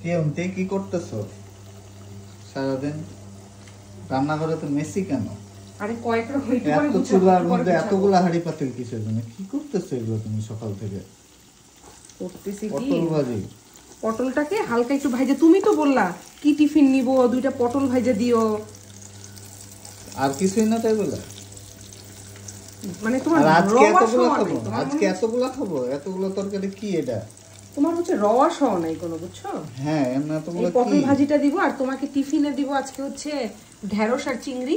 কে কি করতেছো সারাদিন? রান্নাঘরে তো মেসি কেন? আরে কয়েকটা হইতে পারে এত চুলার মধ্যে এতগুলা হাড়ি পাতিল কিসের জন্য? কি করতেছো এগুলো তুমি সকাল থেকে? করতেছি কি, পটল ভাজি। পটলটাকে হালকা একটু ভাজে। তুমি তো বললা কি টিফিন নিব, দুইটা পটল ভাজে দিও। আর কিছুই না তাই বলে? মানে তোমার আজকে এতগুলো খাবো? আজকে এতগুলো খাবো? এতগুলো তরকারি কি এটা? তোমার হচ্ছে রস হওয়া নাই কোনো, বুঝছো? হ্যাঁ, এমন এতগুলো কি? পটল ভাজিটা দিব আর তোমাকে টিফিনে দিব আজকে হচ্ছে ঢেঁড়স আর চিংড়ি।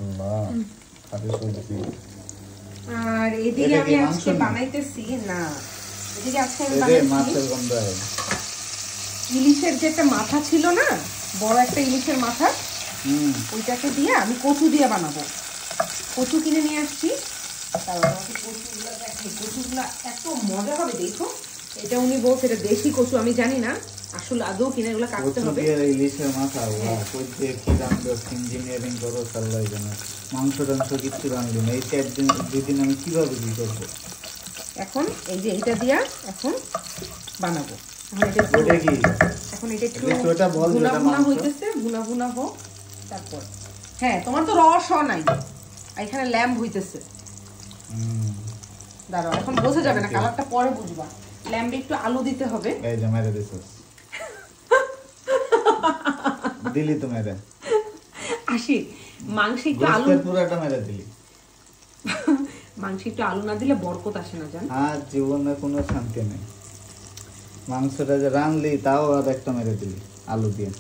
আল্লাহ, খাবে সবজি। আর এদিকে আমি আজকে বানাইতেছি না, এদিকে আজকে আমি মাছের গন্ধ। ইলিশের যে একটা মাথা ছিল না, বড় একটা ইলিশের মাথা, ওইটাকে দিয়ে আমি কচু দিয়ে বানাবো। কচু কিনে নিয়ে আসছি, কচুগুলা এত মজা হবে দেখো। এটা উনি বলছে এটা দেশি কচু, আমি জানি না আসলে আদৌ কিনে এগুলো কাটতে হবে। ইলিশের মাথা কি রান্না ইঞ্জিনিয়ারিং করো সাল্লাই জানো। মাংস টাংস কিচ্ছু রান্না নেই, এই 4 দিন 2 দিন আমি কিভাবে কি করবো? এখন এই যে এটা দিয়া এখন বানাবো। এখন এটা একটু ভুনা ভুনা হইতেছে, ভুনা ভুনা হোক তারপর। হ্যাঁ, তোমার তো রস নাই, এখানে ল্যাম্ব হইতেছে। দাঁড়াও, এখন বোঝা যাবে না, কালারটা পরে বুঝবা। ল্যাম্বে একটু আলু দিতে হবে। এই যে মেরে দিছস, দিলি তো মেরে। আসি মাংসে একটু আলু, পুরাটা মেরে দিলি। মাংসে একটু আলু না দিলে বরকত আসে না, জান। আর জীবনে কোনো শান্তি নেই। মাংসটা যে রানলি তাও আর একটা মেরে দিলি আলু দিয়ে।